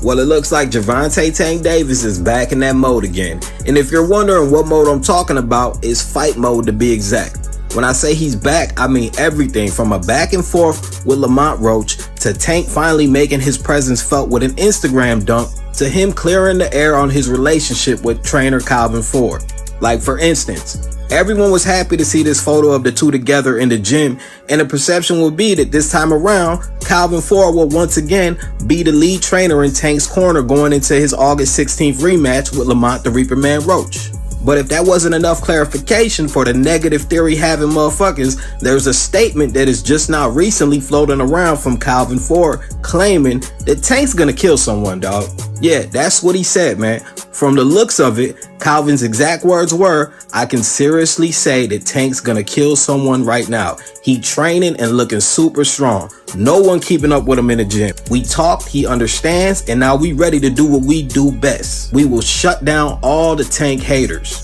Well, it looks like Gervonta "Tank" Davis is back in that mode again. And if you're wondering what mode I'm talking about, it's fight mode to be exact. When I say he's back, I mean everything from a back and forth with Lamont Roach to Tank finally making his presence felt with an Instagram dunk to him clearing the air on his relationship with trainer CALVIN Ford. Like for instance, everyone was happy to see this photo of the two together in the gym, and the perception would be that this time around, CALVIN Ford will once again be the lead trainer in Tank's corner going into his August 16th rematch with Lamont the Reaper Man Roach. But if that wasn't enough clarification for the negative theory having motherfuckers, there's a statement that is just now recently floating around from CALVIN Ford claiming that Tank's gonna kill someone, dog. Yeah, that's what he said, man. From the looks of it, Calvin's exact words were, "I can seriously say that Tank's gonna kill someone right now. He training and looking super strong. No one keeping up with him in the gym. We talked, he understands, and now we ready to do what we do best. We will shut down all the Tank haters."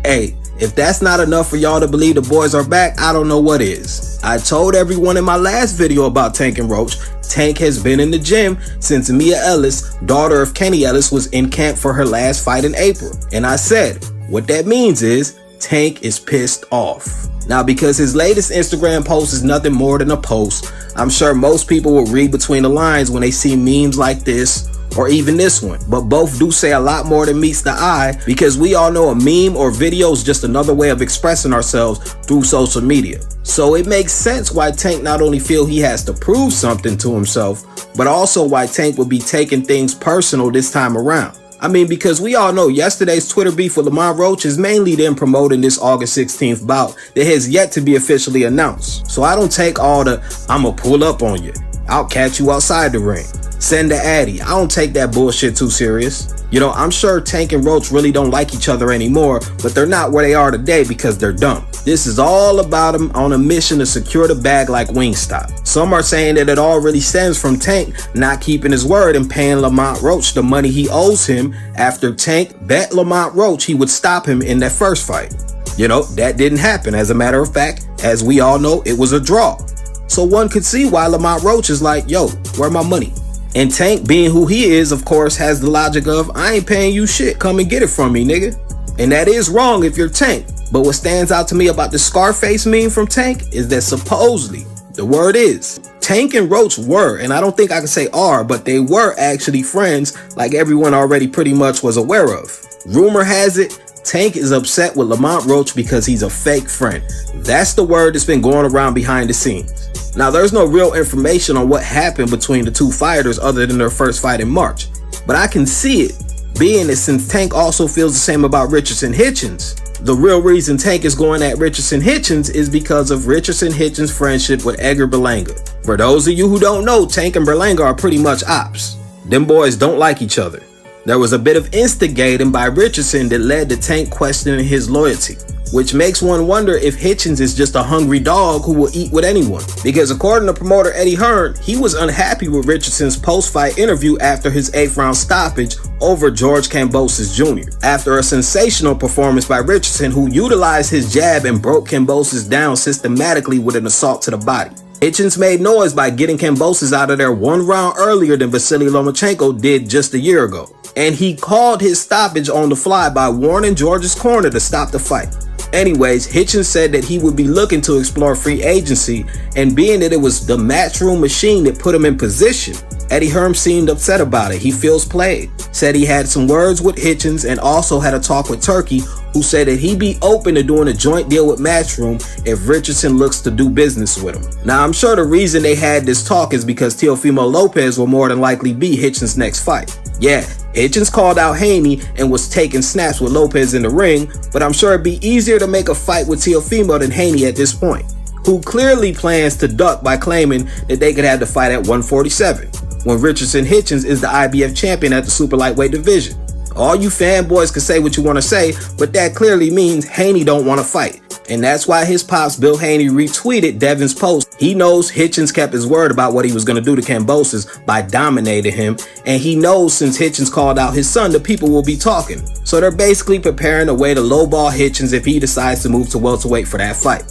Hey, if that's not enough for y'all to believe the boys are back, I don't know what is. I told everyone in my last video about Tank and Roach, Tank has been in the gym since Mia Ellis, daughter of Kenny Ellis, was in camp for her last fight in April. And I said, what that means is Tank is pissed off. Now, because his latest Instagram post is nothing more than a post, I'm sure most people will read between the lines when they see memes like this or even this one, but both do say a lot more than meets the eye, because we all know a meme or video is just another way of expressing ourselves through social media. So it makes sense why Tank not only feel he has to prove something to himself, but also why Tank would be taking things personal this time around. I mean, because we all know yesterday's Twitter beef with Lamont Roach is mainly them promoting this August 16th bout that has yet to be officially announced. So I don't take all the, "I'ma pull up on you, I'll catch you outside the ring, send the addy." I don't take that bullshit too serious. You know, I'm sure Tank and Roach really don't like each other anymore, but they're not where they are today because they're dumb. This is all about them on a mission to secure the bag like Wingstop. Some are saying that it all really stems from Tank not keeping his word and paying Lamont Roach the money he owes him after Tank bet Lamont Roach he would stop him in that first fight. You know, that didn't happen. As a matter of fact, as we all know, it was a draw. So one could see why Lamont Roach is like, yo, where my money? And Tank, being who he is, of course, has the logic of, I ain't paying you shit, come and get it from me, nigga. And that is wrong if you're Tank. But what stands out to me about the Scarface meme from Tank is that supposedly, the word is, Tank and Roach were, and I don't think I can say are, but they were actually friends like everyone already pretty much was aware of. Rumor has it, Tank is upset with Lamont Roach because he's a fake friend. That's the word that's been going around behind the scenes. Now, there's no real information on what happened between the two fighters other than their first fight in March. But I can see it, being that since Tank also feels the same about Richardson Hitchens, the real reason Tank is going at Richardson Hitchens is because of Richardson Hitchens' friendship with Edgar Berlanga. For those of you who don't know, Tank and Berlanga are pretty much ops. Them boys don't like each other. There was a bit of instigating by Richardson that led to Tank questioning his loyalty, which makes one wonder if Hitchens is just a hungry dog who will eat with anyone. Because according to promoter Eddie Hearn, he was unhappy with Richardson's post-fight interview after his 8th round stoppage over George Kambosos Jr. After a sensational performance by Richardson, who utilized his jab and broke Kambosos down systematically with an assault to the body. Hitchens made noise by getting Kambosos out of there 1 round earlier than Vasily Lomachenko did just a year ago. And he called his stoppage on the fly by warning George's corner to stop the fight. Anyways, Hitchens said that he would be looking to explore free agency, and being that it was the Matchroom machine that put him in position, Eddie Hearn seemed upset about it. He feels played. Said he had some words with Hitchens and also had a talk with Turkey, who said that he'd be open to doing a joint deal with Matchroom if Richardson looks to do business with him. Now, I'm sure the reason they had this talk is because Teofimo Lopez will more than likely be Hitchens' next fight. Yeah, Hitchens called out Haney and was taking snaps with Lopez in the ring, but I'm sure it'd be easier to make a fight with Teofimo than Haney at this point, who clearly plans to duck by claiming that they could have the fight at 147, when Richardson Hitchens is the IBF champion at the super lightweight division. All you fanboys can say what you want to say, but that clearly means Haney don't want to fight. And that's why his pops Bill Haney retweeted Devin's post. He knows Hitchens kept his word about what he was going to do to Kambosos by dominating him, and he knows since Hitchens called out his son, the people will be talking. So they're basically preparing a way to lowball Hitchens if he decides to move to welterweight for that fight.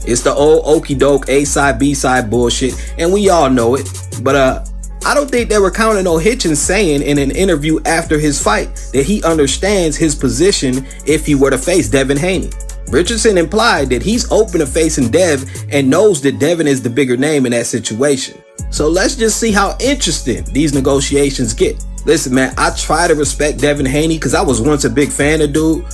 It's the old okey doke A-side B-side bullshit, and we all know it, but I don't think they were counting on Hitchens saying in an interview after his fight that he understands his position if he were to face Devin Haney. Richardson implied that he's open to facing Dev and knows that Devin is the bigger name in that situation. So let's just see how interesting these negotiations get. Listen, man, I try to respect Devin Haney because I was once a big fan of dude,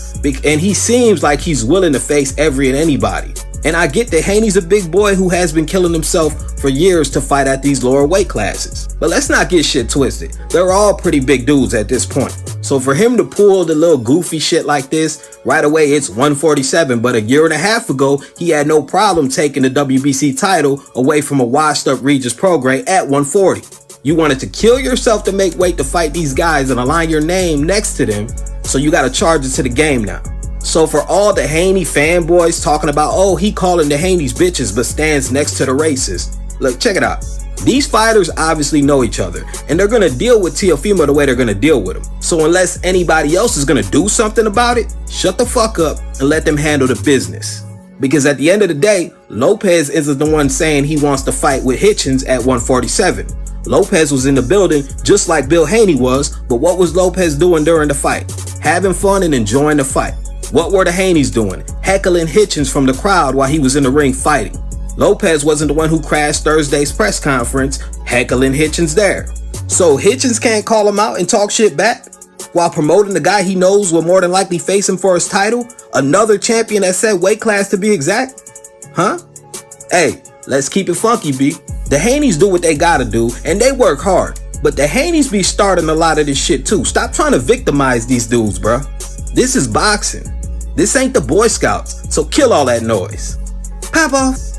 and he seems like he's willing to face every and anybody. And I get that Haney's a big boy who has been killing himself for years to fight at these lower weight classes. But let's not get shit twisted. They're all pretty big dudes at this point. So for him to pull the little goofy shit like this, right away it's 147, but a year and a half ago, he had no problem taking the WBC title away from a washed up Regis Prograis at 140. You wanted to kill yourself to make weight to fight these guys and align your name next to them, so you gotta charge it to the game now. So for all the Haney fanboys talking about, oh, he calling the Haneys bitches but stands next to the racists. Look, check it out. These fighters obviously know each other, and they're gonna deal with Teofimo the way they're gonna deal with him. So unless anybody else is gonna do something about it, shut the fuck up and let them handle the business. Because at the end of the day, Lopez isn't the one saying he wants to fight with Hitchens at 147. Lopez was in the building just like Bill Haney was, but what was Lopez doing during the fight? Having fun and enjoying the fight. What were the Haneys doing? Heckling Hitchens from the crowd while he was in the ring fighting. Lopez wasn't the one who crashed Thursday's press conference, heckling Hitchens there. So Hitchens can't call him out and talk shit back while promoting the guy he knows will more than likely face him for his title? Another champion that said weight class to be exact? Huh? Hey, let's keep it funky, B. The Haneys do what they gotta do, and they work hard. But the Haneys be starting a lot of this shit too. Stop trying to victimize these dudes, bruh. This is boxing. This ain't the Boy Scouts, so kill all that noise. Pop off.